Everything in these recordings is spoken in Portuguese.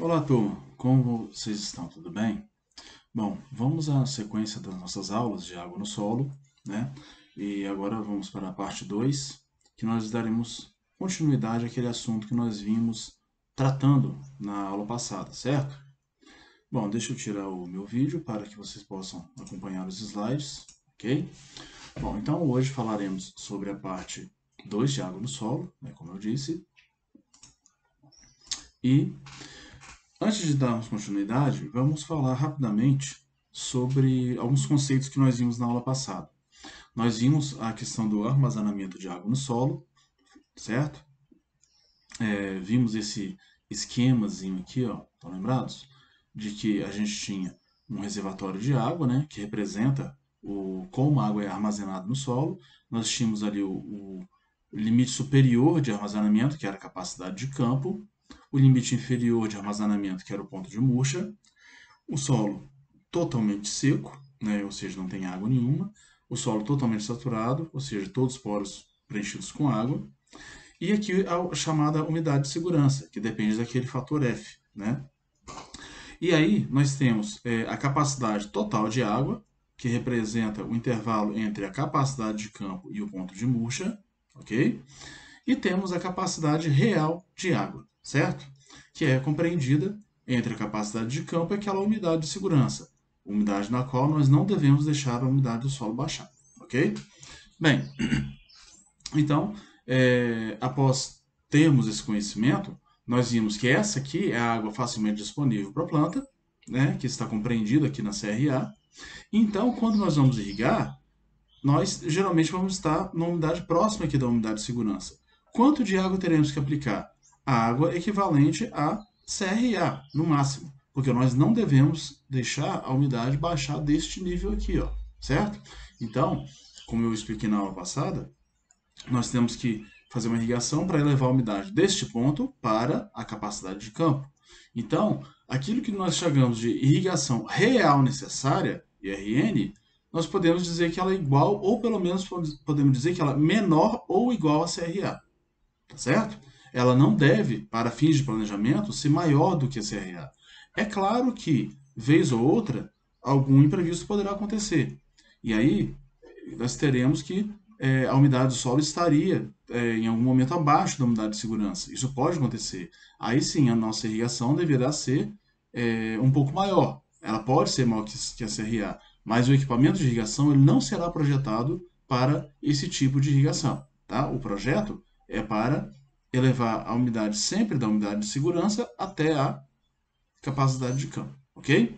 Olá, turma. Como vocês estão? Tudo bem? Bom, vamos à sequência das nossas aulas de água no solo, né? E agora vamos para a parte 2, que nós daremos continuidade àquele assunto que nós vimos tratando na aula passada, certo? Bom, deixa eu tirar o meu vídeo para que vocês possam acompanhar os slides, ok? Bom, então hoje falaremos sobre a parte 2 de água no solo, né, como eu disse, e antes de darmos continuidade, vamos falar rapidamente sobre alguns conceitos que nós vimos na aula passada. Nós vimos a questão do armazenamento de água no solo, certo? Vimos esse esquemazinho aqui, ó, estão lembrados? De que a gente tinha um reservatório de água, né, que representa como a água é armazenada no solo. Nós tínhamos ali o limite superior de armazenamento, que era a capacidade de campo, o limite inferior de armazenamento, que era o ponto de murcha, o solo totalmente seco, né, ou seja, não tem água nenhuma, o solo totalmente saturado, ou seja, todos os poros preenchidos com água, e aqui a chamada umidade de segurança, que depende daquele fator F, né? E aí nós temos a capacidade total de água, que representa o intervalo entre a capacidade de campo e o ponto de murcha, ok? E temos a capacidade real de água, certo? Que é compreendida entre a capacidade de campo e aquela umidade de segurança, umidade na qual nós não devemos deixar a umidade do solo baixar, ok? Bem, então, após termos esse conhecimento, nós vimos que essa aqui é a água facilmente disponível para a planta, né, que está compreendida aqui na CRA. Então, quando nós vamos irrigar, nós geralmente vamos estar na umidade próxima aqui da umidade de segurança. Quanto de água teremos que aplicar? A água equivalente a CRA, no máximo, porque nós não devemos deixar a umidade baixar deste nível aqui, ó, certo? Então, como eu expliquei na aula passada, nós temos que fazer uma irrigação para elevar a umidade deste ponto para a capacidade de campo. Então, aquilo que nós chamamos de irrigação real necessária, IRN, nós podemos dizer que ela é igual, ou pelo menos podemos dizer que ela é menor ou igual a CRA, tá certo? Ela não deve, para fins de planejamento, ser maior do que a CRA. É claro que, vez ou outra, algum imprevisto poderá acontecer. E aí, nós teremos que a umidade do solo estaria em algum momento abaixo da umidade de segurança. Isso pode acontecer. Aí sim, a nossa irrigação deverá ser um pouco maior. Ela pode ser maior que a CRA, mas o equipamento de irrigação ele não será projetado para esse tipo de irrigação. Tá? O projeto é para elevar a umidade sempre da umidade de segurança até a capacidade de campo. Ok?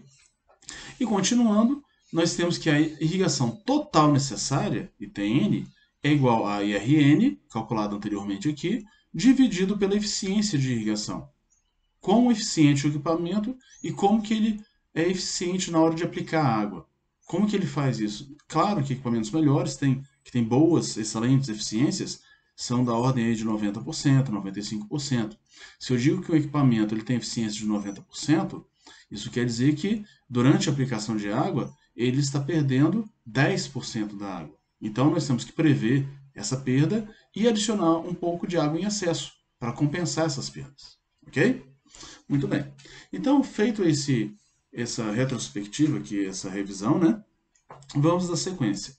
E continuando, nós temos que a irrigação total necessária, ITN, é igual a IRN, calculado anteriormente aqui, dividido pela eficiência de irrigação. Quão eficiente é o equipamento e como que ele é eficiente na hora de aplicar a água. Como que ele faz isso? Claro que equipamentos melhores que têm boas, excelentes eficiências, são da ordem aí de 90%, 95%. Se eu digo que o equipamento ele tem eficiência de 90%, isso quer dizer que durante a aplicação de água, ele está perdendo 10% da água. Então nós temos que prever essa perda e adicionar um pouco de água em excesso para compensar essas perdas. Ok? Muito bem. Então, feito essa retrospectiva aqui, essa revisão, né? Vamos à sequência.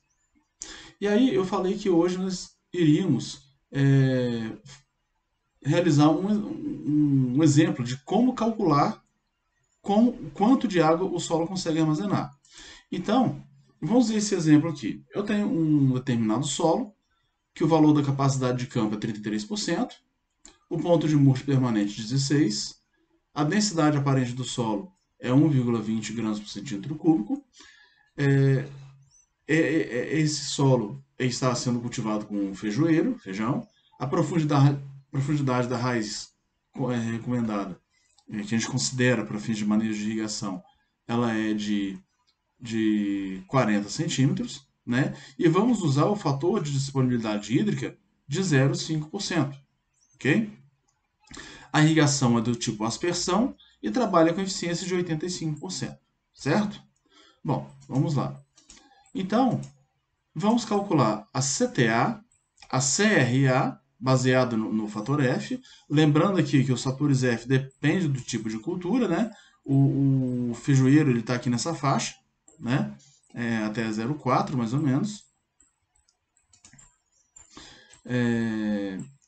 E aí eu falei que hoje nós iríamos realizar um exemplo de como calcular quanto de água o solo consegue armazenar. Então, vamos ver esse exemplo aqui. Eu tenho um determinado solo, que o valor da capacidade de campo é 33%, o ponto de murcho permanente 16%, a densidade aparente do solo é 1,20 gramas por centímetro cúbico. Esse solo está sendo cultivado com feijão. A profundidade da raiz recomendada, que a gente considera para fins de manejo de irrigação, ela é de 40 centímetros, né? E vamos usar o fator de disponibilidade hídrica de 0,5%, ok? A irrigação é do tipo aspersão e trabalha com eficiência de 85%, certo? Bom, vamos lá. Então, vamos calcular a CTA, a CRA baseado no fator F. Lembrando aqui que os fatores F dependem do tipo de cultura, né? O feijoeiro ele está aqui nessa faixa, né? Até 0,4 mais ou menos.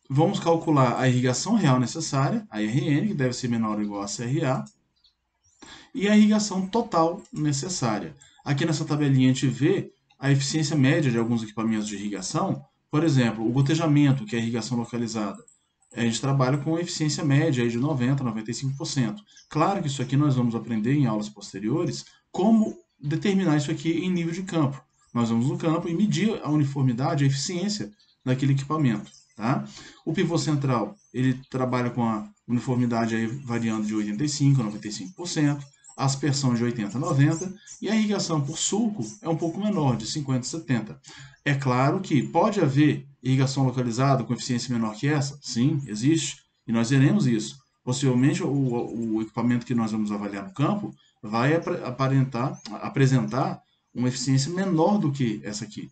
Vamos calcular a irrigação real necessária, a RN, que deve ser menor ou igual a CRA, e a irrigação total necessária. Aqui nessa tabelinha a gente vê a eficiência média de alguns equipamentos de irrigação. Por exemplo, o gotejamento, que é a irrigação localizada. A gente trabalha com eficiência média aí de 90% a 95%. Claro que isso aqui nós vamos aprender em aulas posteriores como determinar isso aqui em nível de campo. Nós vamos no campo e medir a uniformidade, a eficiência daquele equipamento. Tá? O pivô central ele trabalha com a uniformidade aí variando de 85% a 95%, a aspersão de 80% a 90% e a irrigação por sulco é um pouco menor, de 50% a 70%. É claro que pode haver irrigação localizada com eficiência menor que essa? Sim, existe, e nós veremos isso. Possivelmente o equipamento que nós vamos avaliar no campo vai apresentar uma eficiência menor do que essa aqui.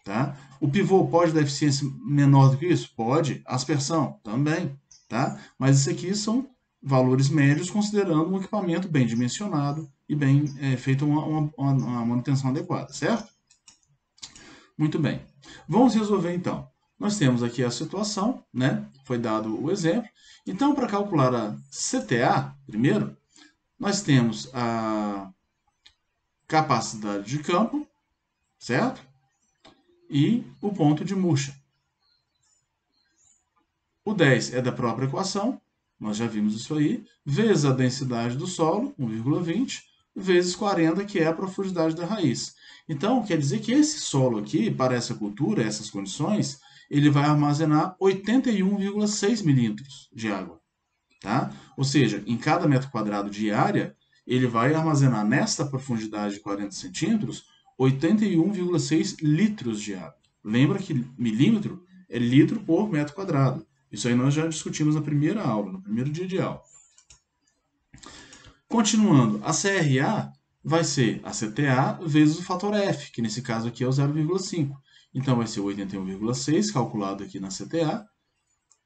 Tá? O pivô pode dar eficiência menor do que isso? Pode. Aspersão? Também. Tá? Mas isso aqui são valores médios considerando um equipamento bem dimensionado e bem feito uma manutenção adequada, certo? Muito bem. Vamos resolver então. Nós temos aqui a situação, né? Foi dado o exemplo. Então, para calcular a CTA, primeiro, nós temos a capacidade de campo, certo? E o ponto de murcha. O 10 é da própria equação, nós já vimos isso aí, vezes a densidade do solo, 1,20, vezes 40, que é a profundidade da raiz. Então, quer dizer que esse solo aqui, para essa cultura, essas condições, ele vai armazenar 81,6 milímetros de água. Tá? Ou seja, em cada metro quadrado de área, ele vai armazenar nesta profundidade de 40 centímetros 81,6 litros de água. Lembra que milímetro é litro por metro quadrado. Isso aí nós já discutimos na primeira aula, no primeiro dia de aula. Continuando, a CRA vai ser a CTA vezes o fator F, que nesse caso aqui é o 0,5. Então vai ser 81,6 calculado aqui na CTA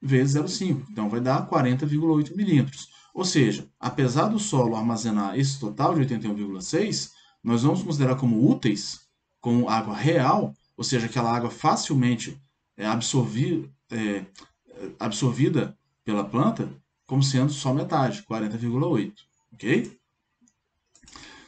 vezes 0,5. Então vai dar 40,8 milímetros. Ou seja, apesar do solo armazenar esse total de 81,6, nós vamos considerar como úteis, como água real, ou seja, aquela água facilmente absorvida pela planta, como sendo só metade, 40,8. Ok?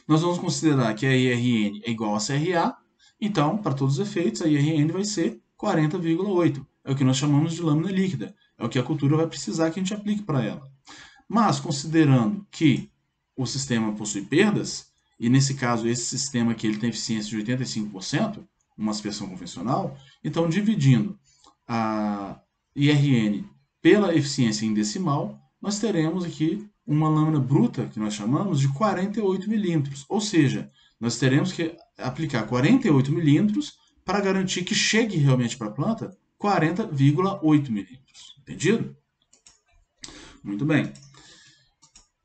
Nós vamos considerar que a IRN é igual a CRA, então, para todos os efeitos, a IRN vai ser 40,8. É o que nós chamamos de lâmina líquida. É o que a cultura vai precisar que a gente aplique para ela. Mas, considerando que o sistema possui perdas, e nesse caso esse sistema aqui ele tem eficiência de 85%, uma aspersão convencional, então dividindo a IRN pela eficiência em decimal, nós teremos aqui uma lâmina bruta, que nós chamamos de 48 milímetros. Ou seja, nós teremos que aplicar 48 milímetros para garantir que chegue realmente para a planta 40,8 milímetros. Entendido? Muito bem.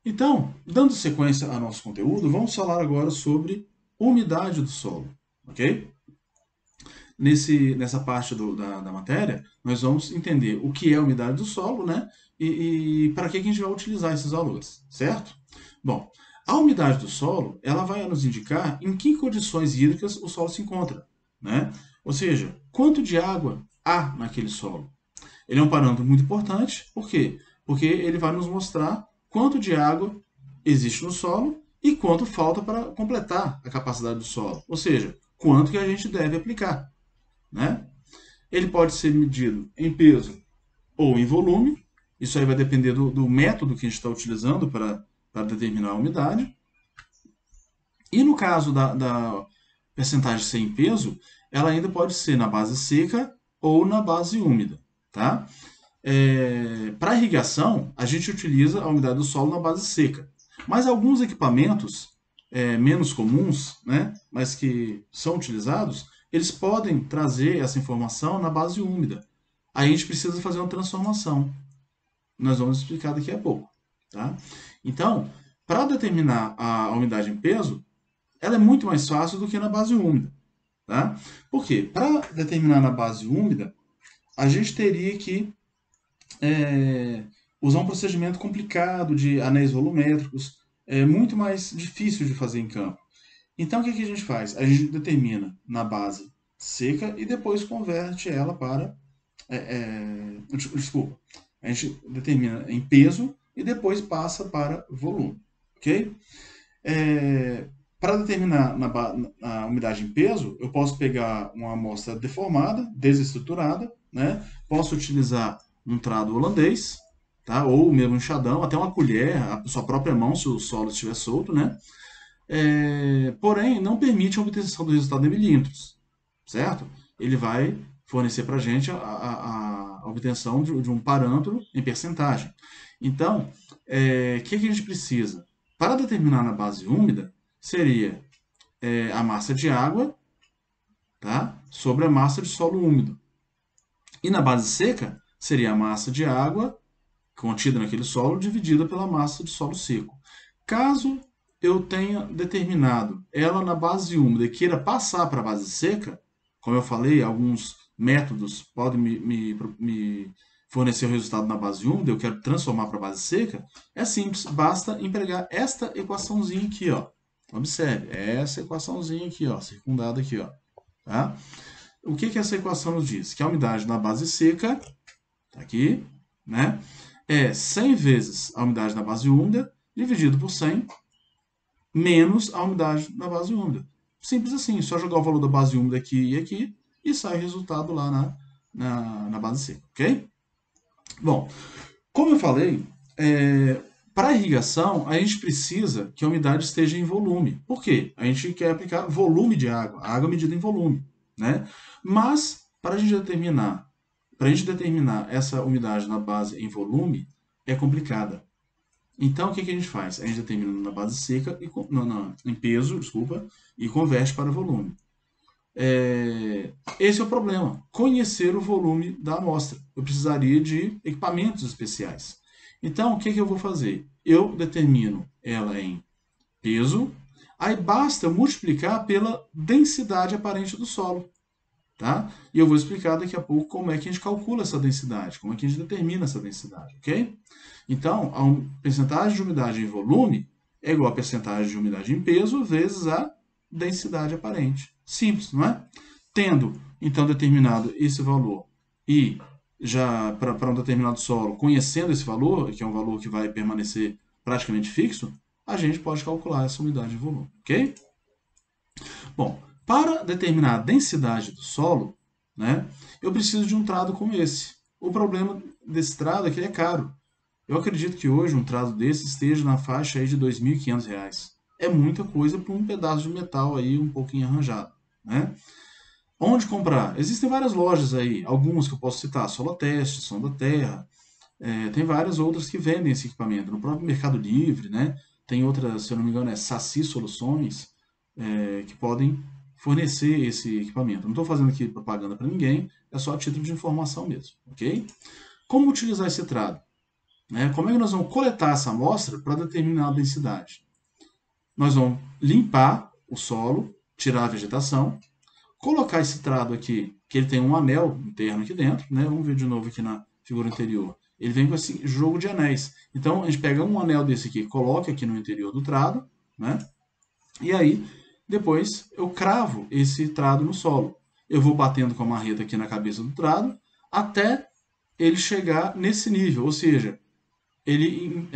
Então, dando sequência ao nosso conteúdo, vamos falar agora sobre umidade do solo, ok? Nessa parte da matéria, nós vamos entender o que é a umidade do solo, né? E para que a gente vai utilizar esses valores, certo? Bom, a umidade do solo, ela vai nos indicar em que condições hídricas o solo se encontra, né? Ou seja, quanto de água há naquele solo. Ele é um parâmetro muito importante, por quê? Porque ele vai nos mostrar quanto de água existe no solo e quanto falta para completar a capacidade do solo. Ou seja, quanto que a gente deve aplicar, né? Ele pode ser medido em peso ou em volume. Isso aí vai depender do método que a gente está utilizando para determinar a umidade. E no caso da percentagem ser em peso, ela ainda pode ser na base seca ou na base úmida. Tá? Para irrigação, a gente utiliza a umidade do solo na base seca. Mas alguns equipamentos menos comuns, né, mas que são utilizados, eles podem trazer essa informação na base úmida. Aí a gente precisa fazer uma transformação. Nós vamos explicar daqui a pouco. Tá? Então, para determinar a umidade em peso, ela é muito mais fácil do que na base úmida. Tá? Por quê? Para determinar na base úmida, a gente teria que usar um procedimento complicado de anéis volumétricos, é muito mais difícil de fazer em campo. Então, o que que a gente faz? A gente determina na base seca e depois converte ela para. Desculpa. A gente determina em peso e depois passa para volume. Ok? Para determinar a umidade em peso, eu posso pegar uma amostra deformada, desestruturada, né? Posso utilizar um trado holandês, tá? Ou mesmo um enxadão, até uma colher, a sua própria mão, se o solo estiver solto, né? Porém, não permite a obtenção do resultado em milímetros, certo? Ele vai fornecer para a gente a obtenção de um parâmetro em percentagem. Então, o que a gente precisa? Para determinar na base úmida, seria a massa de água, tá? Sobre a massa de solo úmido. E na base seca, seria a massa de água contida naquele solo dividida pela massa de solo seco. Caso eu tenha determinado ela na base úmida e queira passar para a base seca, como eu falei, alguns métodos podem me fornecer o resultado na base úmida, eu quero transformar para a base seca, é simples, basta empregar esta equaçãozinha aqui, ó. Observe, essa equaçãozinha aqui, ó, circundada aqui, ó. Tá? O que que essa equação nos diz? Que a umidade na base seca, tá aqui, né, é 100 vezes a umidade na base úmida dividido por 100 menos a umidade na base úmida. Simples assim, só jogar o valor da base úmida aqui e sai o resultado lá na base seca, ok? Bom, como eu falei, para irrigação, a gente precisa que a umidade esteja em volume. Por quê? A gente quer aplicar volume de água, a água medida em volume, né? Mas, para a gente determinar essa umidade na base em volume, é complicada. Então, o que que a gente faz? A gente determina na base seca, em peso, desculpa, e converte para volume. Esse é o problema. Conhecer o volume da amostra. Eu precisaria de equipamentos especiais. Então, o que que eu vou fazer? Eu determino ela em peso, aí basta multiplicar pela densidade aparente do solo. Tá? E eu vou explicar daqui a pouco como é que a gente calcula essa densidade, como é que a gente determina essa densidade, ok? Então, a percentagem de umidade em volume é igual a percentagem de umidade em peso vezes a densidade aparente. Simples, não é? Tendo, então, determinado esse valor e já para um determinado solo, conhecendo esse valor, que é um valor que vai permanecer praticamente fixo, a gente pode calcular essa umidade em volume, ok? Bom, para determinar a densidade do solo, né, eu preciso de um trado como esse. O problema desse trado é que ele é caro. Eu acredito que hoje um trado desse esteja na faixa aí de R$ 2.500. É muita coisa para um pedaço de metal aí um pouquinho arranjado, né? Onde comprar? Existem várias lojas aí, algumas que eu posso citar, Soloteste, Som da Terra, tem várias outras que vendem esse equipamento. No próprio Mercado Livre, né? Tem outras, se eu não me engano, é Saci Soluções, que podem fornecer esse equipamento. Não estou fazendo aqui propaganda para ninguém, é só a título de informação mesmo, ok? Como utilizar esse trado? Né? Como é que nós vamos coletar essa amostra para determinar a densidade? Nós vamos limpar o solo, tirar a vegetação, colocar esse trado aqui, que ele tem um anel interno aqui dentro, né? Vamos ver de novo aqui na figura anterior. Ele vem com esse jogo de anéis. Então, a gente pega um anel desse aqui, coloca aqui no interior do trado, né? E aí, depois, eu cravo esse trado no solo. Eu vou batendo com a marreta aqui na cabeça do trado, até ele chegar nesse nível, ou seja, ele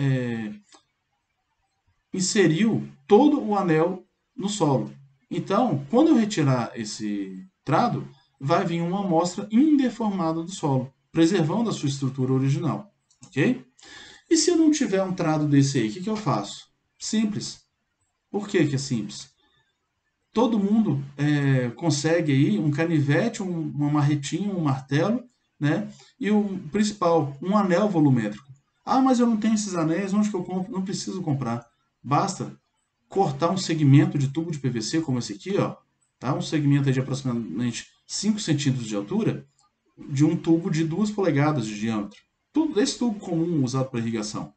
inseriu todo o anel no solo. Então, quando eu retirar esse trado, vai vir uma amostra indeformada do solo, preservando a sua estrutura original, ok? E se eu não tiver um trado desse aí, o que eu faço? Simples. Por que que é simples? Todo mundo consegue aí um canivete, uma marretinha, um martelo, né? E o principal, um anel volumétrico. Ah, mas eu não tenho esses anéis, onde que eu compro? Não preciso comprar. Basta cortar um segmento de tubo de PVC, como esse aqui, ó, tá? Um segmento de aproximadamente 5 centímetros de altura, de um tubo de 2 polegadas de diâmetro. Tudo desse tubo comum usado para irrigação.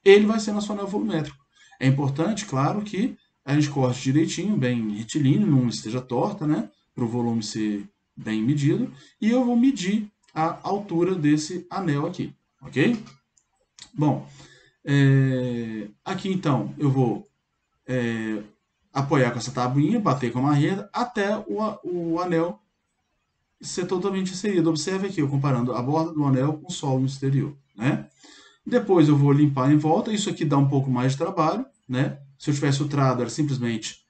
Ele vai ser nosso anel volumétrico. É importante, claro, que a gente corte direitinho, bem retilíneo, não esteja torta, né? Para o volume ser bem medido. E eu vou medir a altura desse anel aqui, ok? Bom, aqui então eu vou apoiar com essa tabuinha, bater com a marreta, até o anel ser totalmente inserido. Observe aqui, eu comparando a borda do anel com o solo no exterior, né? Depois eu vou limpar em volta, isso aqui dá um pouco mais de trabalho, né? Se eu tivesse o trado, era simplesmente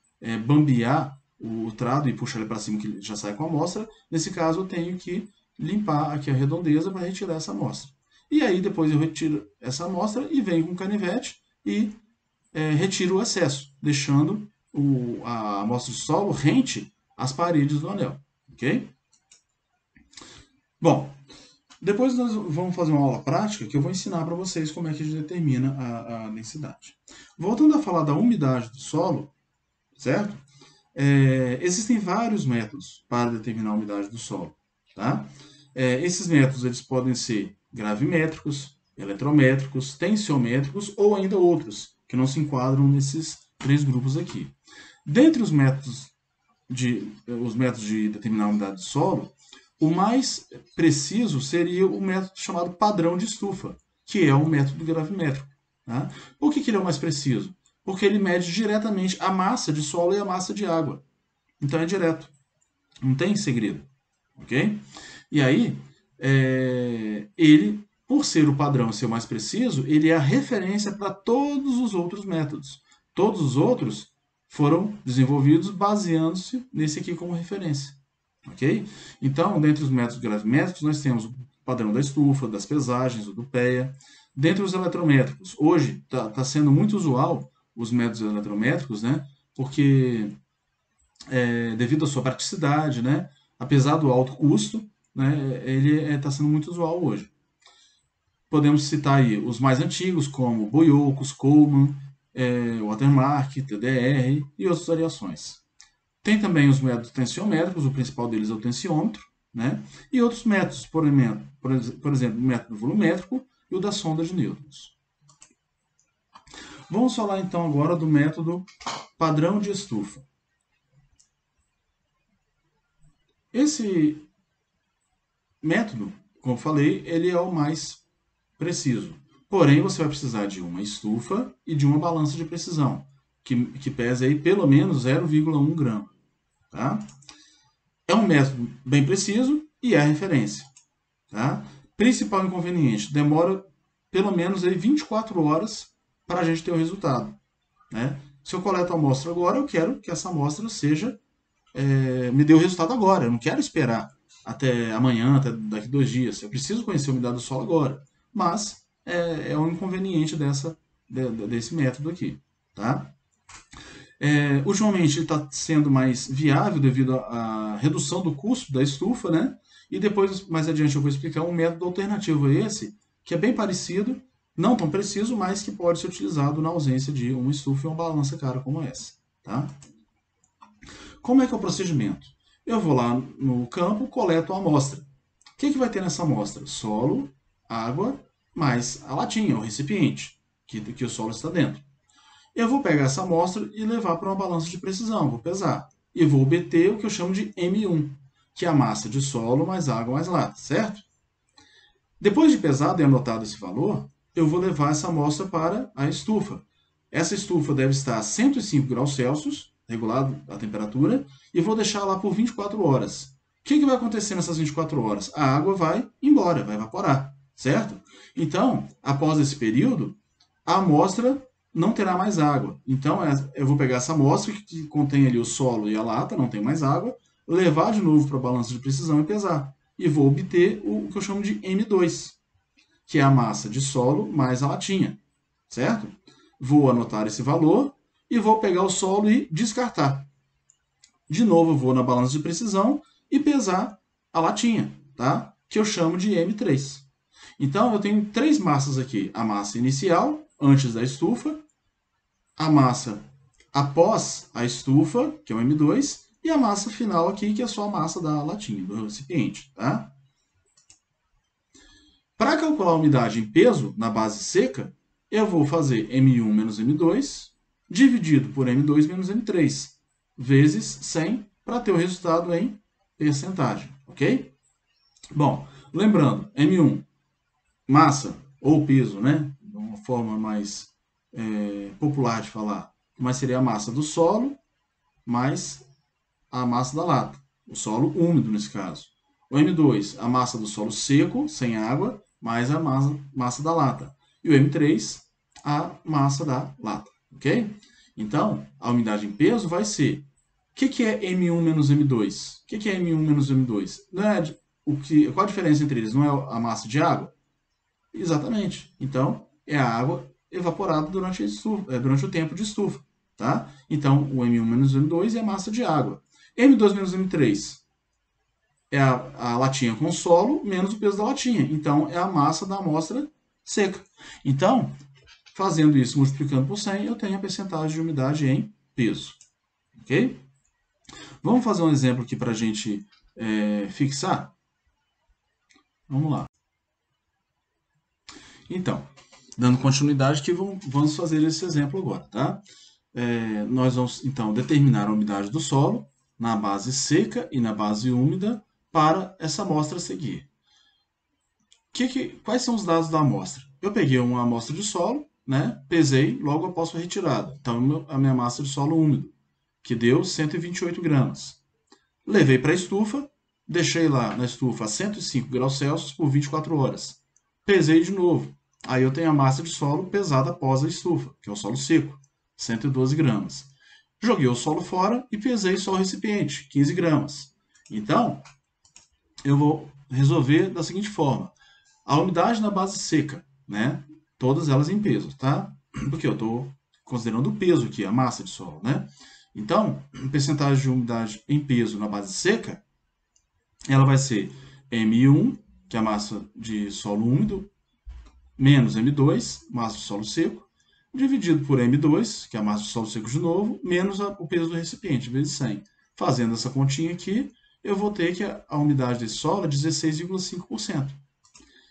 bambear o trado e puxar ele para cima que ele já sai com a amostra. Nesse caso, eu tenho que limpar aqui a redondeza para retirar essa amostra. E aí depois eu retiro essa amostra e venho com o canivete e retiro o excesso, deixando a amostra de solo rente às paredes do anel, ok? Bom, depois nós vamos fazer uma aula prática que eu vou ensinar para vocês como é que a gente determina a densidade. Voltando a falar da umidade do solo, certo? Existem vários métodos para determinar a umidade do solo, tá? Esses métodos eles podem ser gravimétricos, eletrométricos, tensiométricos ou ainda outros, que não se enquadram nesses três grupos aqui. Dentre os métodos de determinar a umidade do solo, o mais preciso seria o método chamado padrão de estufa, que é um método gravimétrico. Tá? Por que ele é o mais preciso? Porque ele mede diretamente a massa de solo e a massa de água. Então é direto. Não tem segredo. Ok? E aí, ele, por ser o padrão ser o mais preciso, ele é a referência para todos os outros métodos. Todos os outros foram desenvolvidos baseando-se nesse aqui como referência. Ok? Então, dentre os métodos gravimétricos, nós temos o padrão da estufa, das pesagens, o do PEA. Dentre os eletrométricos, hoje está sendo muito usual os métodos eletrométricos, né? Porque devido à sua praticidade, né? Apesar do alto custo, né? Ele está sendo muito usual hoje. Podemos citar aí os mais antigos, como Boyocos, Coleman, Watermark, TDR e outras variações. Tem também os métodos tensiométricos, o principal deles é o tensiômetro, né? E outros métodos, por exemplo, o método volumétrico e o da sonda de nêutrons. Vamos falar então agora do método padrão de estufa. Esse método, como eu falei, ele é o mais preciso. Porém, você vai precisar de uma estufa e de uma balança de precisão, que pesa aí pelo menos 0,1 grama. Tá? É um método bem preciso e é a referência. Tá? Principal inconveniente, demora pelo menos aí 24 horas para a gente ter o resultado. Né? Se eu coleto a amostra agora, eu quero que essa amostra seja me dê o resultado agora. Eu não quero esperar até amanhã, até daqui 2 dias. Eu preciso conhecer a umidade do solo agora. Mas é um inconveniente desse método aqui. Tá? Ultimamente está sendo mais viável devido à redução do custo da estufa, né? E depois, mais adiante, eu vou explicar um método alternativo a esse, que é bem parecido, não tão preciso, mas que pode ser utilizado na ausência de uma estufa e uma balança cara como essa. Tá? Como é que é o procedimento? Eu vou lá no campo, coleto a amostra. O que vai ter nessa amostra? Solo, água, mais a latinha, o recipiente, que o solo está dentro. Eu vou pegar essa amostra e levar para uma balança de precisão, vou pesar. E vou obter o que eu chamo de M1, que é a massa de solo mais água mais lata, certo? Depois de pesado e anotado esse valor, eu vou levar essa amostra para a estufa. Essa estufa deve estar a 105 graus Celsius, regulado a temperatura, e vou deixar lá por 24 horas. O que vai acontecer nessas 24 horas? A água vai embora, vai evaporar, certo? Então, após esse período, a amostra não terá mais água. Então, eu vou pegar essa amostra que contém ali o solo e a lata, não tem mais água, levar de novo para a balança de precisão e pesar. E vou obter o que eu chamo de M2, que é a massa de solo mais a latinha, certo? Vou anotar esse valor e vou pegar o solo e descartar. De novo, eu vou na balança de precisão e pesar a latinha, tá? Que eu chamo de M3. Então, eu tenho três massas aqui. A massa inicial, antes da estufa, a massa após a estufa, que é o M2, e a massa final aqui, que é só a massa da latinha, do recipiente, tá? Para calcular a umidade em peso na base seca, eu vou fazer M1 menos M2 dividido por M2 menos M3 vezes 100 para ter o resultado em percentagem, ok? Bom, lembrando, M1 massa ou peso, né? De uma forma mais popular de falar, mas seria a massa do solo mais a massa da lata, o solo úmido nesse caso. O M2, a massa do solo seco, sem água, mais a massa da lata. E o M3, a massa da lata, ok? Então, a unidade em peso vai ser... O que é M1 menos M2? O que é M1 menos M2? Não é qual a diferença entre eles? Não é a massa de água? Exatamente. Então, é a água evaporada durante o tempo de estufa. Tá? Então, o M1 menos M2 é a massa de água. M2 menos M3 é a latinha com solo menos o peso da latinha. Então, é a massa da amostra seca. Então, fazendo isso multiplicando por 100, eu tenho a percentagem de umidade em peso. Ok? Vamos fazer um exemplo aqui para a gente fixar? Vamos lá. Então, dando continuidade aqui, vamos fazer esse exemplo agora, tá? Nós vamos, então, determinar a umidade do solo na base seca e na base úmida para essa amostra a seguir. Quais são os dados da amostra? Eu peguei uma amostra de solo, né, pesei logo após a retirada. Então, a minha massa de solo úmido, que deu 128 gramas. Levei para a estufa, deixei lá na estufa a 105 graus Celsius por 24 horas. Pesei de novo. Aí eu tenho a massa de solo pesada após a estufa, que é o solo seco, 112 gramas. Joguei o solo fora e pesei só o recipiente, 15 gramas. Então, eu vou resolver da seguinte forma. A umidade na base seca, né? Todas elas em peso, tá? Porque eu estou considerando o peso aqui, a massa de solo, né? Então, a percentagem de umidade em peso na base seca, ela vai ser M1, que é a massa de solo úmido, menos M2, massa de solo seco, dividido por M2, que é a massa de solo seco de novo, menos o peso do recipiente, vezes 100. Fazendo essa continha aqui, eu vou ter que a umidade desse solo é 16,5%.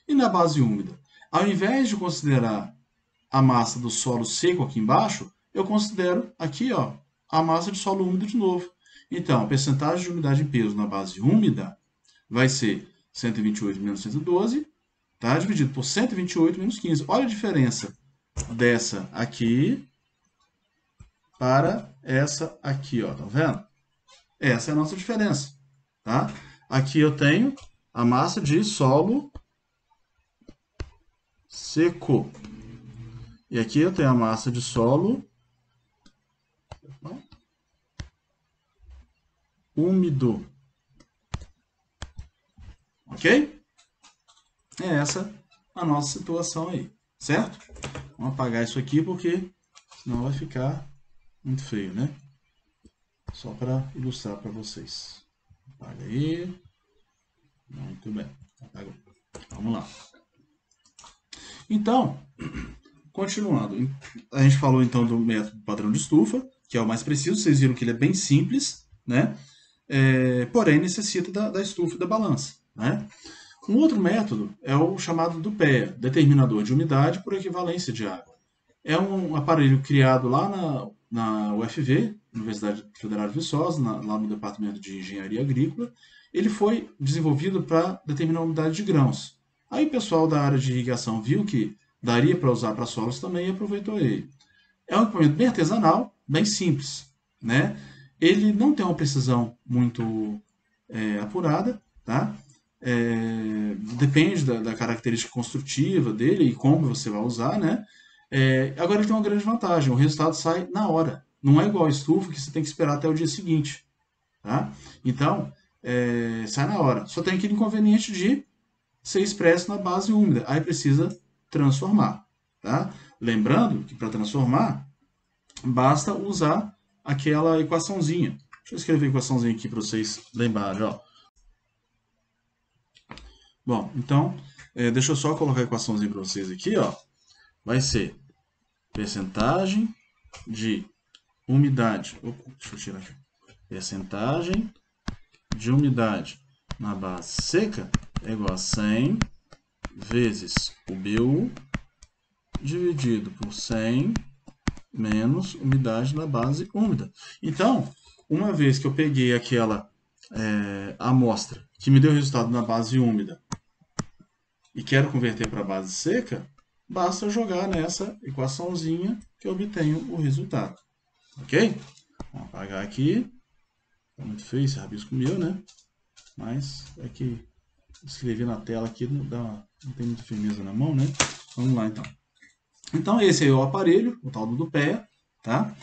E na base úmida? Ao invés de considerar a massa do solo seco aqui embaixo, eu considero aqui ó, a massa de solo úmido de novo. Então, a percentagem de umidade em peso na base úmida vai ser 128 menos 112, tá? Dividido por 128 menos 15. Olha a diferença dessa aqui para essa aqui, ó, tá vendo? Essa é a nossa diferença, tá? Aqui eu tenho a massa de solo seco. E aqui eu tenho a massa de solo úmido. Ok? É essa a nossa situação aí, certo? Vamos apagar isso aqui porque senão vai ficar muito feio, né? Só para ilustrar para vocês. Apaga aí. Muito bem. Apagou. Vamos lá. Então, continuando. A gente falou então do método padrão de estufa, que é o mais preciso. Vocês viram que ele é bem simples, né? Porém, necessita da estufa e da balança, né? Um outro método é o chamado do PEA, determinador de umidade por equivalência de água. É um aparelho criado lá na UFV, Universidade Federal de Viçosa, lá no Departamento de Engenharia Agrícola. Ele foi desenvolvido para determinar a umidade de grãos. Aí o pessoal da área de irrigação viu que daria para usar para solos também e aproveitou ele. É um equipamento bem artesanal, bem simples, né? Ele não tem uma precisão muito apurada, tá? Depende da característica construtiva dele e como você vai usar, né? Agora ele tem uma grande vantagem, o resultado sai na hora. Não é igual a estufa que você tem que esperar até o dia seguinte, tá? Então, sai na hora. Só tem aquele inconveniente de ser expresso na base úmida. Aí precisa transformar, tá? Lembrando que para transformar, basta usar aquela equaçãozinha. Deixa eu escrever a equaçãozinha aqui para vocês lembrarem, ó. Bom, então, deixa eu só colocar a equaçãozinha para vocês aqui, ó. Vai ser percentagem de umidade. Opa, deixa eu tirar aqui. Percentagem de umidade na base seca é igual a 100 vezes o BU dividido por 100 menos umidade na base úmida. Então, uma vez que eu peguei aquela amostra que me deu o resultado na base úmida e quero converter para base seca, basta jogar nessa equaçãozinha que eu obtenho o resultado. Ok? Vou apagar aqui. Tá muito feio esse rabisco meu, né? Mas é que escrever na tela aqui não tem muita firmeza na mão, né? Vamos lá então. Então esse aí é o aparelho, o tal do Dupea, tá?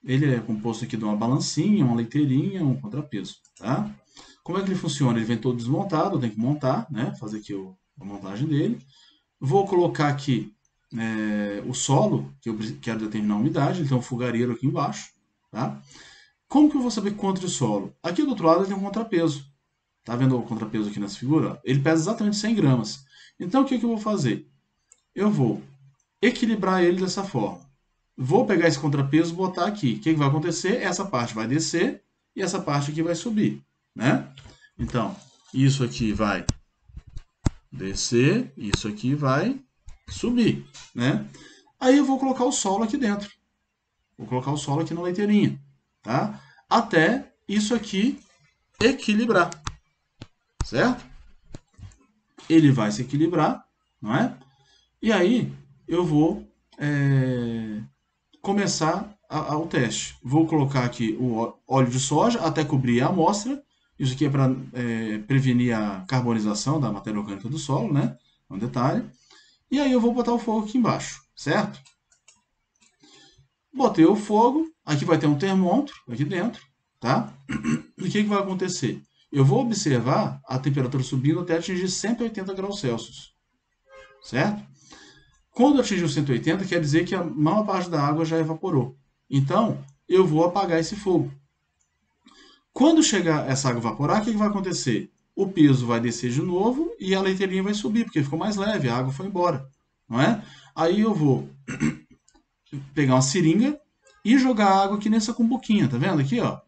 Ele é composto aqui de uma balancinha, uma leiteirinha, um contrapeso, tá? Como é que ele funciona? Ele vem todo desmontado, eu tenho que montar, né? Fazer aqui a montagem dele. Vou colocar aqui o solo, que eu quero determinar a umidade, ele tem um fogareiro aqui embaixo, tá? Como que eu vou saber quanto de solo? Aqui do outro lado ele tem um contrapeso. Tá vendo o contrapeso aqui nessa figura? Ele pesa exatamente 100 gramas. Então o que eu vou fazer? Eu vou equilibrar ele dessa forma. Vou pegar esse contrapeso e botar aqui. O que vai acontecer? Essa parte vai descer e essa parte aqui vai subir, né? Então, isso aqui vai descer, isso aqui vai subir, né? Aí eu vou colocar o solo aqui dentro. Vou colocar o solo aqui na leiteirinha, tá? Até isso aqui equilibrar, certo? Ele vai se equilibrar, não é? E aí eu vou começar o teste. Vou colocar aqui o óleo de soja até cobrir a amostra. Isso aqui é para prevenir a carbonização da matéria orgânica do solo, né? É um detalhe. E aí eu vou botar o fogo aqui embaixo, certo? Botei o fogo, aqui vai ter um termômetro aqui dentro, tá? E o que vai acontecer? Eu vou observar a temperatura subindo até atingir 180 graus Celsius, certo? Quando atingiu 180, quer dizer que a maior parte da água já evaporou. Então, eu vou apagar esse fogo. Quando chegar essa água evaporar, o que vai acontecer? O peso vai descer de novo e a leiteirinha vai subir, porque ficou mais leve, a água foi embora, não é? Aí eu vou pegar uma seringa e jogar água aqui nessa cumbuquinha, tá vendo aqui, ó?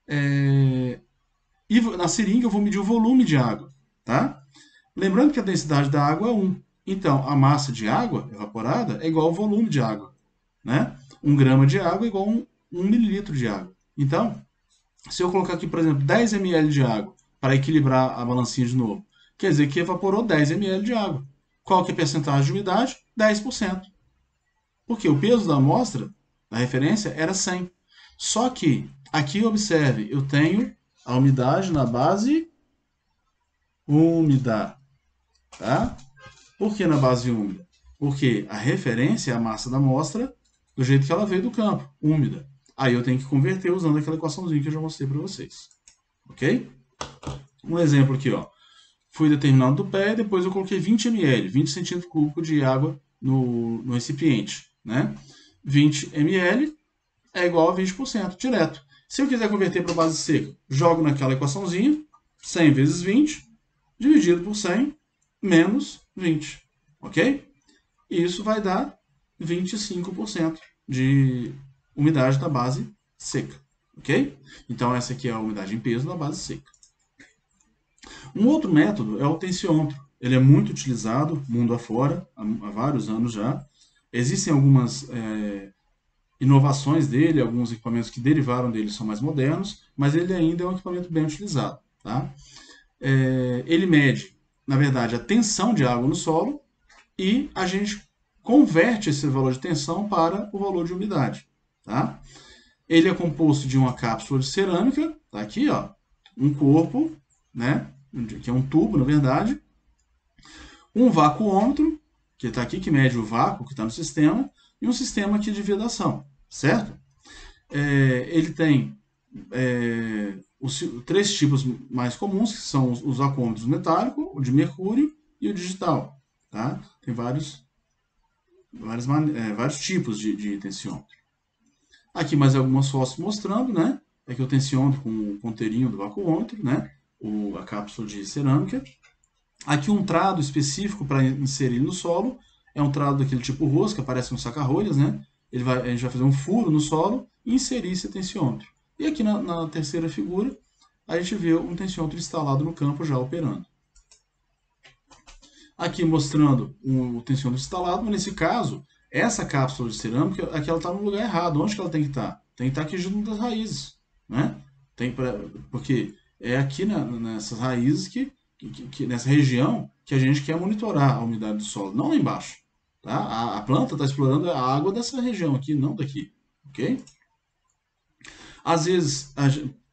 E na seringa eu vou medir o volume de água, tá? Lembrando que a densidade da água é 1. Então, a massa de água evaporada é igual ao volume de água, né? 1 grama de água é igual a 1 mililitro de água. Então, se eu colocar aqui, por exemplo, 10 ml de água para equilibrar a balancinha de novo, quer dizer que evaporou 10 ml de água. Qual que é a percentagem de umidade? 10%. Porque o peso da amostra, da referência, era 100. Só que, aqui observe, eu tenho a umidade na base úmida, tá? Por que na base úmida? Porque a referência é a massa da amostra do jeito que ela veio do campo, úmida. Aí eu tenho que converter usando aquela equaçãozinha que eu já mostrei para vocês. Ok? Um exemplo aqui, ó. Fui determinado do pé e depois eu coloquei 20 ml, 20 centímetros cúbicos de água no recipiente, né? 20 ml é igual a 20%, direto. Se eu quiser converter para base seca, jogo naquela equaçãozinha, 100 vezes 20, dividido por 100, menos 20, ok? E isso vai dar 25% de umidade da base seca, ok? Então essa aqui é a umidade em peso da base seca. Um outro método é o tensiômetro. Ele é muito utilizado mundo afora, há vários anos já. Existem algumas inovações dele, alguns equipamentos que derivaram dele são mais modernos, mas ele ainda é um equipamento bem utilizado, tá? Ele mede, na verdade, a tensão de água no solo e a gente converte esse valor de tensão para o valor de umidade, tá? Ele é composto de uma cápsula de cerâmica, tá aqui, ó, um corpo, né, que é um tubo, na verdade, um vacuômetro, que está aqui, que mede o vácuo que está no sistema, e um sistema aqui de vedação, certo? Ele tem os 3 tipos mais comuns, que são os vacômetros metálicos, o de mercúrio e o digital, tá? Tem vários tipos de tensiômetro. Aqui mais algumas fotos mostrando, né? Aqui o tensiômetro com o ponteirinho do vacuômetro, né? A cápsula de cerâmica. Aqui um trado específico para inserir no solo. É um trado daquele tipo rosca, parece um saca-rolhas, né? A gente vai fazer um furo no solo e inserir esse tensiômetro. E aqui na terceira figura, a gente vê um tensiômetro instalado no campo já operando. Aqui mostrando o tensiômetro instalado, mas nesse caso, essa cápsula de cerâmica, aqui ela está no lugar errado. Onde que ela tem que estar? Tem que estar aqui junto das raízes, né? Porque é aqui nessas raízes que nessa região que a gente quer monitorar a umidade do solo, não lá embaixo. Tá? A planta está explorando a água dessa região aqui, não daqui. Ok? Às vezes,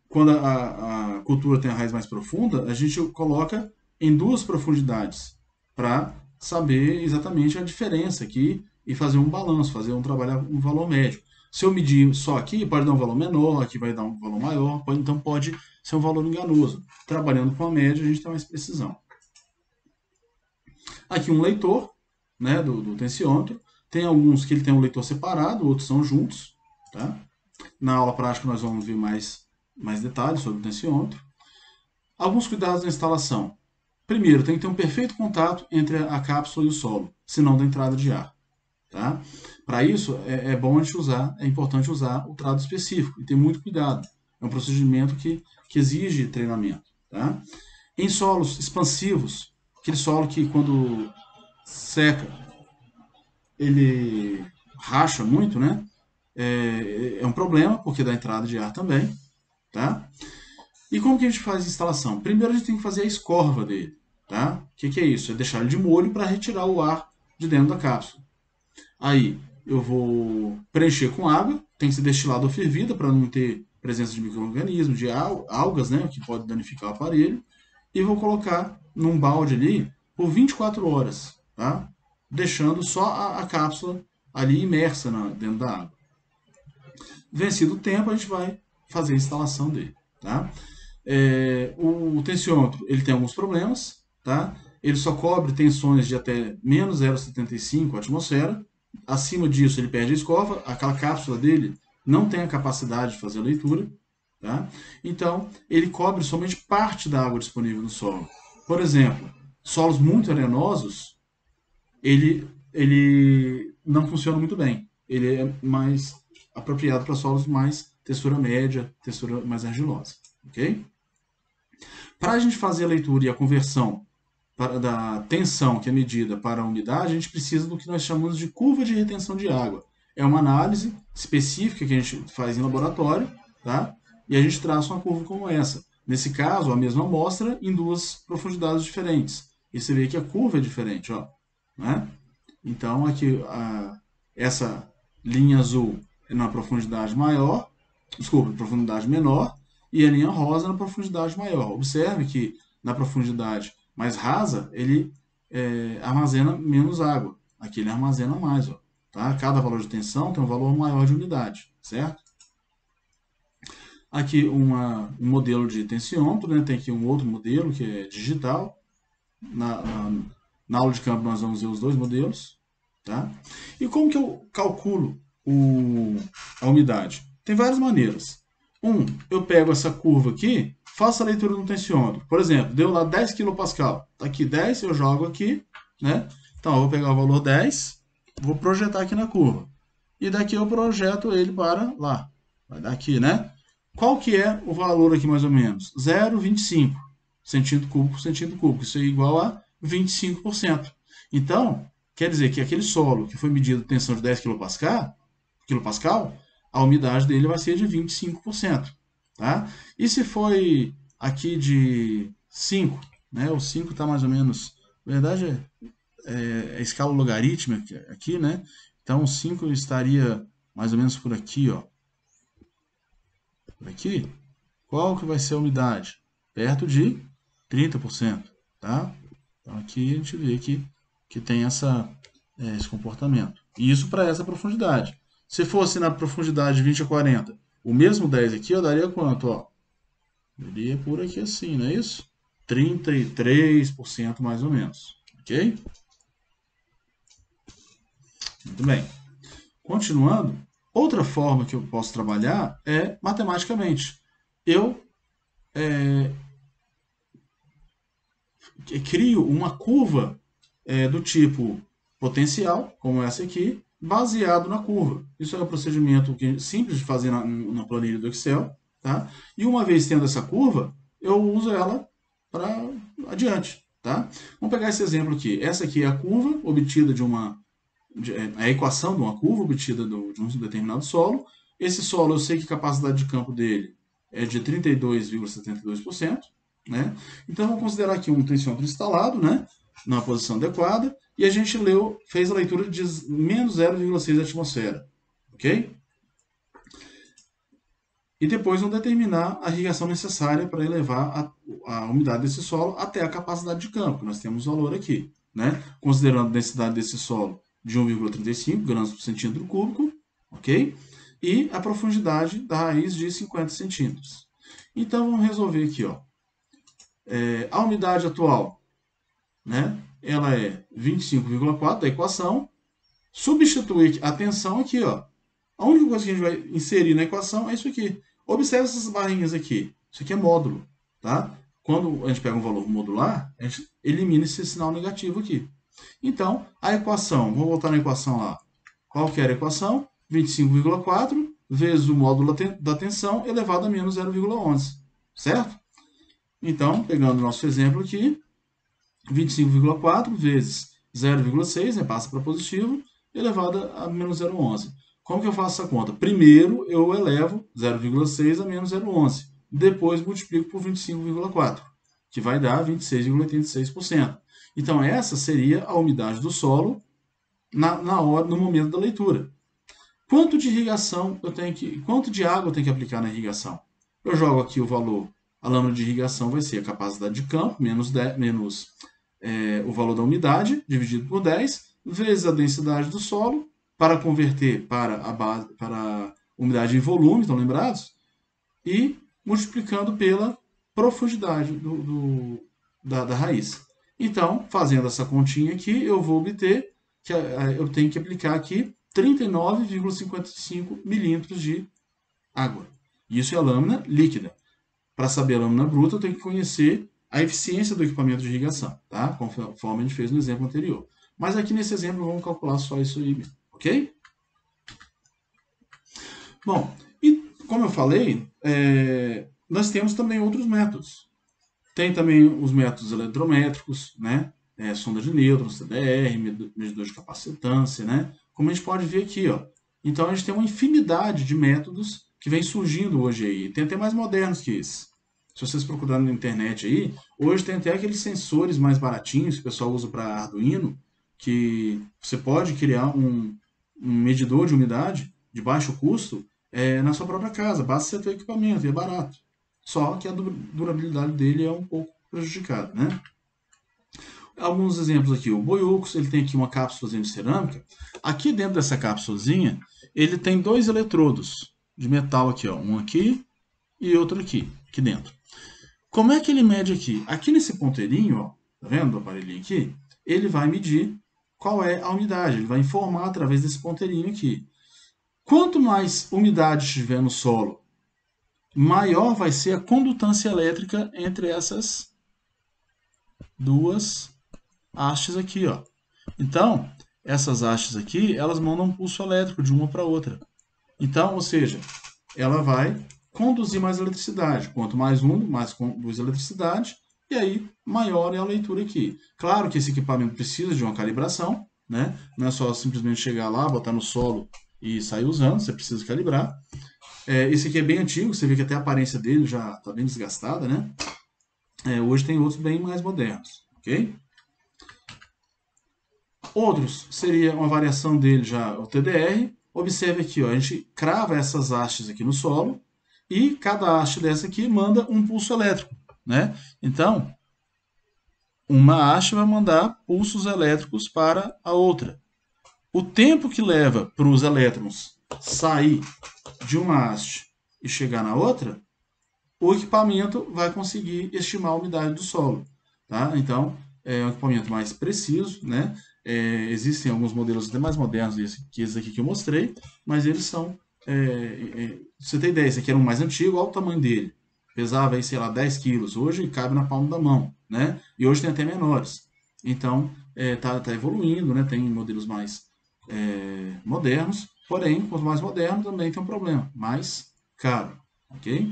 quando a cultura tem a raiz mais profunda, a gente coloca em duas profundidades para saber exatamente a diferença aqui e fazer um balanço, fazer um trabalho, um valor médio. Se eu medir só aqui, pode dar um valor menor, aqui vai dar um valor maior, então pode ser um valor enganoso. Trabalhando com a média, a gente tem mais precisão. Aqui um leitor, né, do tensiômetro. Tem alguns que ele tem um leitor separado, outros são juntos. Tá? Na aula prática nós vamos ver mais detalhes sobre o tensiômetro. Alguns cuidados na instalação. Primeiro, tem que ter um perfeito contato entre a cápsula e o solo, senão da entrada de ar. Tá? Para isso, é bom a gente é importante usar o trado específico e ter muito cuidado. É um procedimento que exige treinamento. Tá? Em solos expansivos, aquele solo que quando seca, ele racha muito, né? É um problema, porque dá entrada de ar também. Tá? E como que a gente faz a instalação? Primeiro a gente tem que fazer a escorva dele. Tá? O que é isso? É deixar ele de molho para retirar o ar de dentro da cápsula. Aí eu vou preencher com água, tem que ser destilado ou fervida para não ter presença de micro-organismos, de algas, né, que pode danificar o aparelho, e vou colocar num balde ali por 24 horas, tá? Deixando só a cápsula ali imersa dentro da água. Vencido o tempo, a gente vai fazer a instalação dele. Tá? O tensiômetro ele tem alguns problemas. Tá? Ele só cobre tensões de até menos 0,75 atmosfera. Acima disso, ele perde a escova. Aquela cápsula dele não tem a capacidade de fazer a leitura. Tá? Então, ele cobre somente parte da água disponível no solo. Por exemplo, solos muito arenosos, ele não funciona muito bem. Ele é mais apropriado para solos mais textura média, textura mais argilosa. Ok? Para a gente fazer a leitura e a conversão da tensão que é medida para a umidade, a gente precisa do que nós chamamos de curva de retenção de água. É uma análise específica que a gente faz em laboratório, tá? E a gente traça uma curva como essa. Nesse caso, a mesma amostra em duas profundidades diferentes. E você vê que a curva é diferente, ó, né? Então, aqui, essa linha azul é na profundidade maior, desculpa, profundidade menor, e a linha rosa na profundidade maior. Observe que na profundidade mais rasa, ele armazena menos água. Aqui ele armazena mais. Ó, tá? Cada valor de tensão tem um valor maior de unidade, certo? Aqui um modelo de tensiômetro, né? Tem aqui um outro modelo que é digital. Na aula de campo nós vamos ver os dois modelos. Tá? E como que eu calculo a umidade? Tem várias maneiras. Eu pego essa curva aqui, faço a leitura do tensiômetro. Por exemplo, deu lá 10 kPa. Está aqui 10, eu jogo aqui. Né? Então, eu vou pegar o valor 10, vou projetar aqui na curva. E daqui eu projeto ele para lá. Vai dar aqui, né? Qual que é o valor aqui mais ou menos? 0,25 centímetro cúbico por centímetro cúbico. Isso é igual a 25%. Então, quer dizer que aquele solo que foi medido tensão de 10 kPa, a umidade dele vai ser de 25%. Tá? E se foi aqui de 5, né? O 5 está mais ou menos... Na verdade, é a escala logarítmica aqui, né? Então, o 5 estaria mais ou menos por aqui, ó. Por aqui. Qual que vai ser a umidade? Perto de 30%. Tá? Então, aqui a gente vê que tem esse comportamento. E isso para essa profundidade. Se fosse na profundidade 20 a 40, o mesmo 10 aqui, eu daria quanto? Ó? Daria por aqui assim, não é isso? 33% mais ou menos. Ok? Muito bem. Continuando, outra forma que eu posso trabalhar é matematicamente. Eu crio uma curva do tipo potencial, como essa aqui, baseado na curva. Isso é um procedimento simples de fazer na planilha do Excel. Tá? E uma vez tendo essa curva, eu uso ela para adiante. Tá? Vamos pegar esse exemplo aqui. Essa aqui é a curva obtida a equação de uma curva obtida de um determinado solo. Esse solo, eu sei que a capacidade de campo dele é de 32,72%. né? Então, vamos considerar aqui um tensiômetro instalado, né? Na posição adequada, e a gente fez a leitura de menos 0,6 atmosfera, ok? E depois vamos determinar a irrigação necessária para elevar a umidade desse solo até a capacidade de campo, que nós temos o valor aqui, né? Considerando a densidade desse solo de 1,35 gramas por centímetro cúbico, ok? E a profundidade da raiz de 50 centímetros. Então, vamos resolver aqui, ó. A umidade atual, né? Ela é 25,4 da equação. Substituir a tensão aqui, ó. A única coisa que a gente vai inserir na equação é isso aqui. Observe essas barrinhas aqui. Isso aqui é módulo, tá? Quando a gente pega um valor modular, a gente elimina esse sinal negativo aqui. Então, a equação, vou voltar na equação lá. Qual que era a equação? 25,4 vezes o módulo da tensão elevado a menos 0,11, certo? Então, pegando o nosso exemplo aqui, 25,4 vezes 0,6, né, passa para positivo, elevado a menos 0,11. Como que eu faço essa conta? Primeiro eu elevo 0,6 a menos 0,11. Depois multiplico por 25,4, que vai dar 26,86%. Então essa seria a umidade do solo no momento da leitura. Quanto de irrigação quanto de água eu tenho que aplicar na irrigação? Eu jogo aqui o valor, a lâmina de irrigação vai ser a capacidade de campo, menos o valor da umidade, dividido por 10, vezes a densidade do solo, para converter para a umidade em volume, estão lembrados? E multiplicando pela profundidade da raiz. Então, fazendo essa continha aqui, eu vou obter que eu tenho que aplicar aqui 39,55 milímetros de água. Isso é a lâmina líquida. Para saber a lâmina bruta, eu tenho que conhecer a eficiência do equipamento de irrigação, tá? Conforme a gente fez no exemplo anterior. Mas aqui nesse exemplo vamos calcular só isso aí mesmo, ok? Bom, e como eu falei, nós temos também outros métodos. Tem também os métodos eletrométricos, né? Sonda de nêutrons, CDR, medidor de capacitância, né? Como a gente pode ver aqui, ó. Então a gente tem uma infinidade de métodos que vem surgindo hoje aí. Tem até mais modernos que esse. Se vocês procurarem na internet aí, hoje tem até aqueles sensores mais baratinhos que o pessoal usa para Arduino, que você pode criar um medidor de umidade de baixo custo na sua própria casa. Basta você ter equipamento e é barato. Só que a durabilidade dele é um pouco prejudicada, né? Alguns exemplos aqui. O Boiúcos, ele tem aqui uma cápsulazinha de cerâmica. Aqui dentro dessa cápsulazinha, ele tem dois eletrodos de metal aqui, ó. Um aqui e outro aqui dentro. Como é que ele mede aqui? Aqui nesse ponteirinho, ó, tá vendo o aparelhinho aqui? Ele vai medir qual é a umidade. Ele vai informar através desse ponteirinho aqui. Quanto mais umidade tiver no solo, maior vai ser a condutância elétrica entre essas duas hastes aqui, ó. Então, essas hastes aqui, elas mandam um pulso elétrico de uma para outra. Então, ou seja, ela vai conduzir mais eletricidade. Quanto mais um, mais conduz eletricidade, e aí maior é a leitura aqui. Claro que esse equipamento precisa de uma calibração, né? Não é só simplesmente chegar lá, botar no solo e sair usando, você precisa calibrar. Esse aqui é bem antigo, você vê que até a aparência dele já está bem desgastada, né? Hoje tem outros bem mais modernos, ok? Outros seria uma variação dele já, o TDR. Observe aqui, ó, a gente crava essas hastes aqui no solo e cada haste dessa aqui manda um pulso elétrico, né? Então, uma haste vai mandar pulsos elétricos para a outra. O tempo que leva para os elétrons sair de uma haste e chegar na outra, o equipamento vai conseguir estimar a umidade do solo, tá? Então, é um equipamento mais preciso, né? Existem alguns modelos até mais modernos que esse aqui que eu mostrei, mas eles são... você tem ideia, esse aqui era um mais antigo, olha o tamanho dele. Pesava aí, sei lá, 10 quilos. Hoje cabe na palma da mão, né? E hoje tem até menores. Então, tá evoluindo, né? Tem modelos mais modernos, porém, quanto mais moderno também tem um problema, mais caro, ok?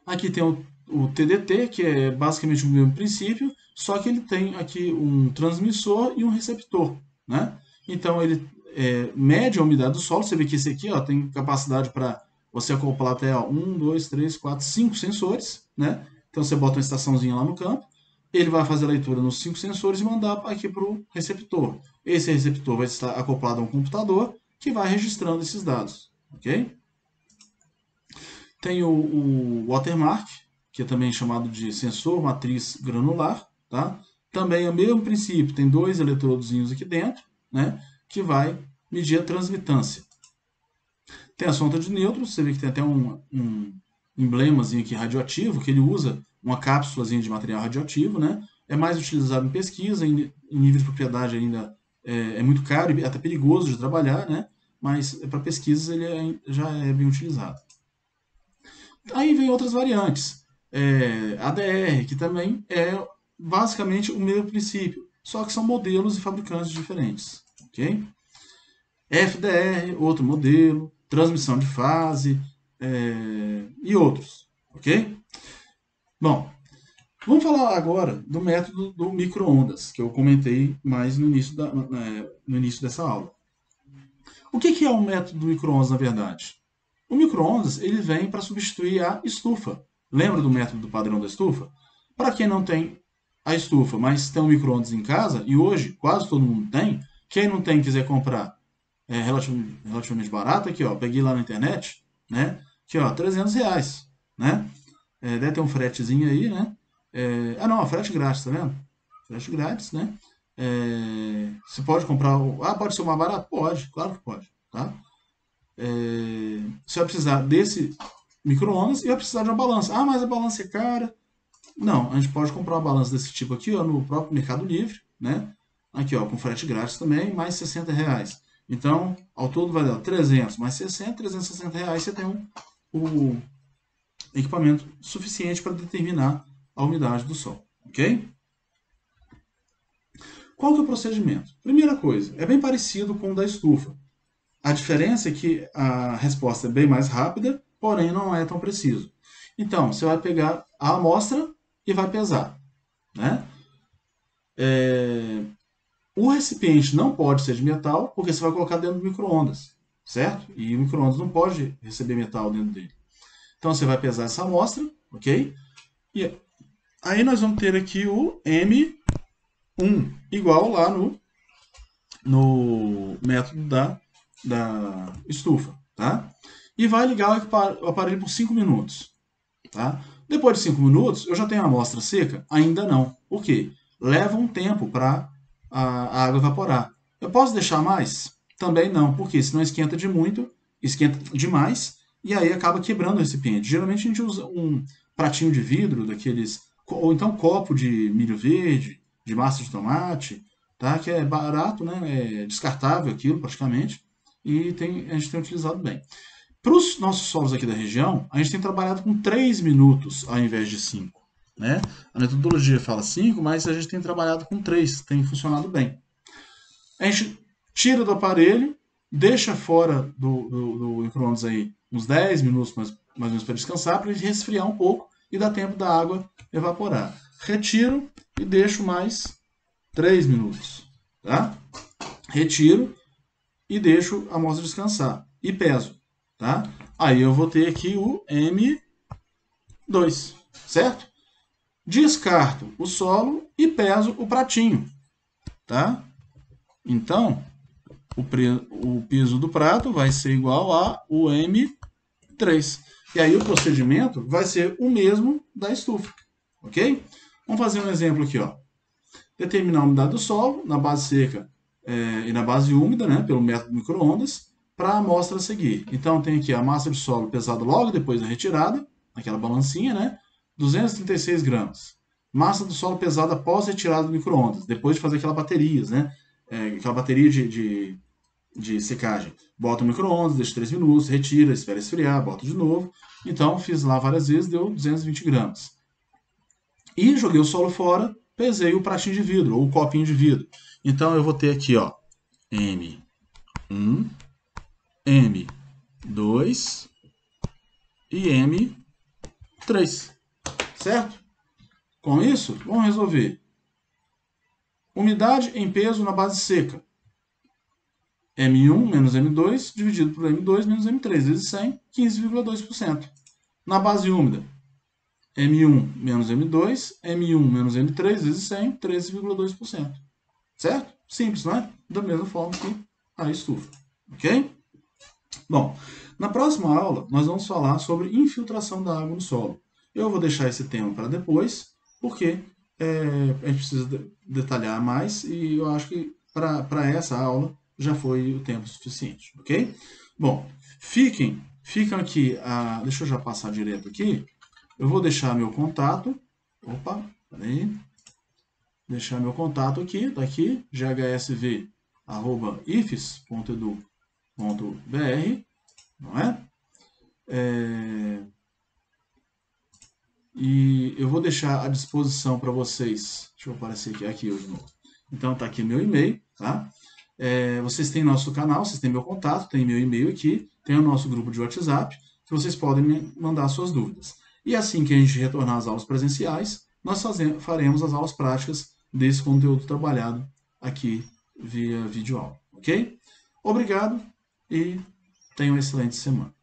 Aqui tem o TDT, que é basicamente o mesmo princípio, só que ele tem aqui um transmissor e um receptor, né? Então ele mede a umidade do solo. Você vê que esse aqui, ó, tem capacidade para você acoplar até 1, 2, 3, 4, 5 sensores, né? Então você bota uma estaçãozinha lá no campo, ele vai fazer a leitura nos 5 sensores e mandar aqui para o receptor. Esse receptor vai estar acoplado a um computador que vai registrando esses dados, ok? Tem o watermark, que é também chamado de sensor matriz granular, tá? Também é o mesmo princípio, tem 2 eletrodozinhos aqui dentro, né? Que vai medir a transmitância. Tem a sonda de nêutrons, você vê que tem até um emblemazinho aqui radioativo, que ele usa uma cápsulazinha de material radioativo, né? É mais utilizado em pesquisa, em nível de propriedade ainda é muito caro e até perigoso de trabalhar, né? Mas para pesquisas ele já é bem utilizado. Aí vem outras variantes. ADR, que também é basicamente o mesmo princípio, só que são modelos e fabricantes diferentes. Ok? FDR, outro modelo, transmissão de fase e outros. Ok? Bom, vamos falar agora do método do micro-ondas, que eu comentei mais no início dessa aula. O que é o método do micro-ondas, na verdade? O micro-ondas ele vem para substituir a estufa. Lembra do método do padrão da estufa? Para quem não tem a estufa, mas tem um micro-ondas em casa, e hoje quase todo mundo tem, quem não tem e quiser comprar relativamente barato, aqui ó, peguei lá na internet, né? Aqui ó, R$300, né? Deve ter um fretezinho aí, né? Não, frete grátis, tá vendo? Frete grátis, né? Você pode comprar. Pode ser o mais barato? Pode, claro que pode, tá? Você vai precisar desse micro-ondas e vai precisar de uma balança. Mas a balança é cara. Não, a gente pode comprar uma balança desse tipo aqui ó, no próprio Mercado Livre, né? Aqui ó, com frete grátis também, mais R$60. Então, ao todo vai dar 300 mais 60, R$360, você tem um equipamento suficiente para determinar a umidade do sol, ok? Qual que é o procedimento? Primeira coisa, é bem parecido com o da estufa. A diferença é que a resposta é bem mais rápida, porém não é tão preciso. Então, você vai pegar a amostra e vai pesar, né? O recipiente não pode ser de metal, porque você vai colocar dentro do micro-ondas, certo? E o micro-ondas não pode receber metal dentro dele. Então você vai pesar essa amostra, ok? E aí nós vamos ter aqui o M1, igual lá no método da estufa, tá? E vai ligar o aparelho por 5 minutos, tá? Depois de 5 minutos, eu já tenho a amostra seca? Ainda não. Por quê? Leva um tempo para a água evaporar. Eu posso deixar mais? Também não, porque senão esquenta esquenta demais, e aí acaba quebrando o recipiente. Geralmente a gente usa um pratinho de vidro, daqueles, ou então copo de milho verde, de massa de tomate, tá? Que é barato, né? É descartável aquilo praticamente, e a gente tem utilizado bem. Para os nossos solos aqui da região, a gente tem trabalhado com 3 minutos ao invés de 5. Né? A metodologia fala 5, mas a gente tem trabalhado com 3, tem funcionado bem. A gente tira do aparelho, deixa fora do micro-ondas aí uns 10 minutos mais ou menos para descansar, para ele resfriar um pouco e dar tempo da água evaporar. Retiro e deixo mais 3 minutos. Tá? Retiro e deixo a amostra descansar. E peso. Tá? Aí eu vou ter aqui o M2, certo? Descarto o solo e peso o pratinho, tá? Então, o peso do prato vai ser igual a o M3. E aí o procedimento vai ser o mesmo da estufa, ok? Vamos fazer um exemplo aqui, ó. Determinar a umidade do solo na base seca e na base úmida, né, pelo método micro-ondas, para a amostra a seguir. Então tem aqui a massa de solo pesada logo depois da retirada, naquela balancinha, né, 236 gramas. Massa do solo pesada após retirada do micro-ondas, depois de fazer aquelas baterias, né, aquela bateria de secagem. Bota no micro-ondas, deixa 3 minutos, retira, espera esfriar, bota de novo. Então fiz lá várias vezes, deu 220 gramas. E joguei o solo fora, pesei o pratinho de vidro, ou o copinho de vidro. Então eu vou ter aqui, ó, M1, M2 e M3, certo? Com isso, vamos resolver. Umidade em peso na base seca. M1 menos M2 dividido por M2 menos M3 vezes 100, 15,2%. Na base úmida, M1 menos M2, M1 menos M3 vezes 100, 13,2%. Certo? Simples, não é? Da mesma forma que a estufa. Ok? Bom, na próxima aula nós vamos falar sobre infiltração da água no solo. Eu vou deixar esse tema para depois, porque a gente precisa detalhar mais e eu acho que para essa aula já foi o tempo suficiente, ok? Bom, ficam aqui, deixa eu já passar direto aqui, eu vou deixar meu contato, opa, peraí, deixar meu contato aqui, tá aqui, ghsv@ifes.edu.br, não é? E eu vou deixar à disposição para vocês. Deixa eu aparecer aqui hoje de novo. Então tá aqui meu e-mail, tá? Vocês têm nosso canal, vocês têm meu contato, tem meu e-mail aqui, tem o nosso grupo de WhatsApp, que vocês podem me mandar suas dúvidas. E assim que a gente retornar às aulas presenciais, nós faremos as aulas práticas desse conteúdo trabalhado aqui via videoaula, ok? Obrigado e tenham uma excelente semana.